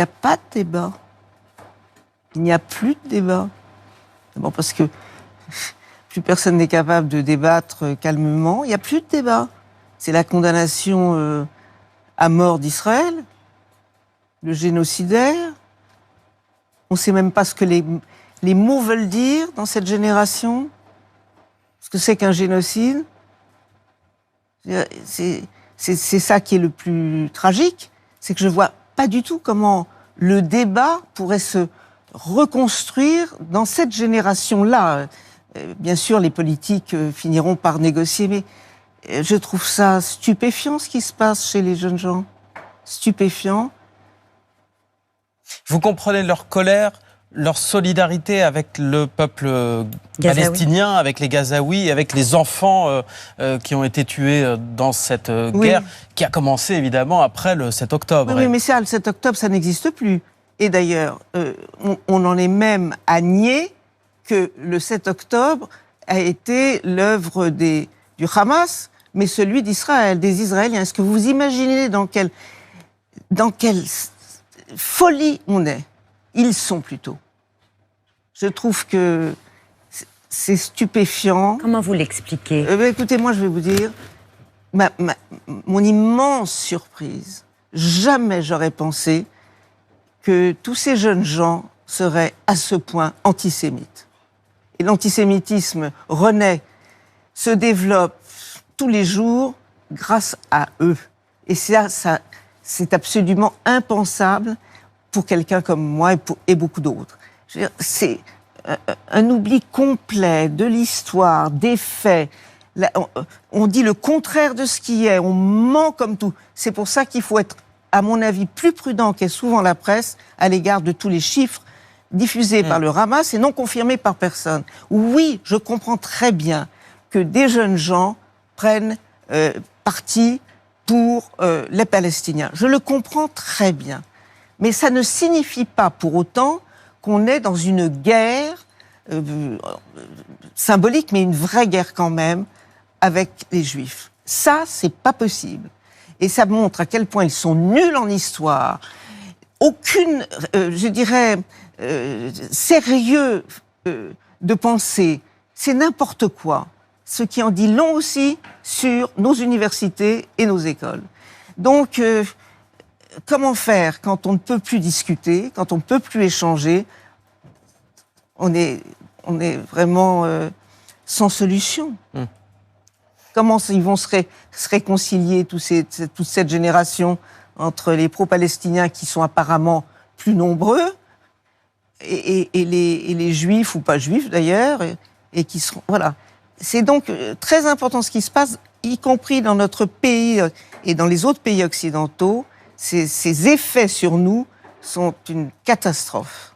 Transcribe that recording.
Il n'y a pas de débat. Il n'y a plus de débat. D'abord parce que plus personne n'est capable de débattre calmement. Il n'y a plus de débat. C'est la condamnation à mort d'Israël, le génocidaire. On ne sait même pas ce que les mots veulent dire dans cette génération. Ce que c'est qu'un génocide. C'est ça qui est le plus tragique. C'est que je ne vois pas du tout comment le débat pourrait se reconstruire dans cette génération-là. Bien sûr, les politiques finiront par négocier, mais je trouve ça stupéfiant ce qui se passe chez les jeunes gens. Stupéfiant. Vous comprenez leur colère, leur solidarité avec le peuple palestinien, avec les Gazaouis, avec les enfants qui ont été tués dans cette guerre qui a commencé évidemment après le 7 octobre. Oui, mais ça, le 7 octobre, ça n'existe plus. Et d'ailleurs, on en est même à nier que le 7 octobre a été l'œuvre du Hamas, mais celui d'Israël, des Israéliens. Est-ce que vous imaginez dans quelle folie on est? Ils sont plutôt. Je trouve que c'est stupéfiant. Comment vous l'expliquez? Écoutez, moi je vais vous dire, mon immense surprise, jamais j'aurais pensé que tous ces jeunes gens seraient à ce point antisémites. Et l'antisémitisme renaît, se développe tous les jours grâce à eux. Et ça c'est absolument impensable pour quelqu'un comme moi et beaucoup d'autres. Je veux dire, c'est un oubli complet de l'histoire, des faits. On dit le contraire de ce qui est, on ment comme tout. C'est pour ça qu'il faut être, à mon avis, plus prudent qu'est souvent la presse à l'égard de tous les chiffres diffusés par le Hamas et non confirmés par personne. Oui, je comprends très bien que des jeunes gens prennent parti pour les Palestiniens. Je le comprends très bien. Mais ça ne signifie pas pour autant qu'on est dans une guerre symbolique, mais une vraie guerre quand même, avec les Juifs. Ça, c'est pas possible. Et ça montre à quel point ils sont nuls en histoire. Aucune, je dirais, sérieux de pensée. C'est n'importe quoi. Ce qui en dit long aussi sur nos universités et nos écoles. Donc, comment faire quand on ne peut plus discuter, quand on ne peut plus échanger? On est vraiment sans solution. Comment ils vont se réconcilier, toute cette génération, entre les pro-palestiniens qui sont apparemment plus nombreux et les juifs, ou pas juifs d'ailleurs, et qui seront... Voilà. C'est donc très important ce qui se passe, y compris dans notre pays et dans les autres pays occidentaux. Ces effets sur nous sont une catastrophe.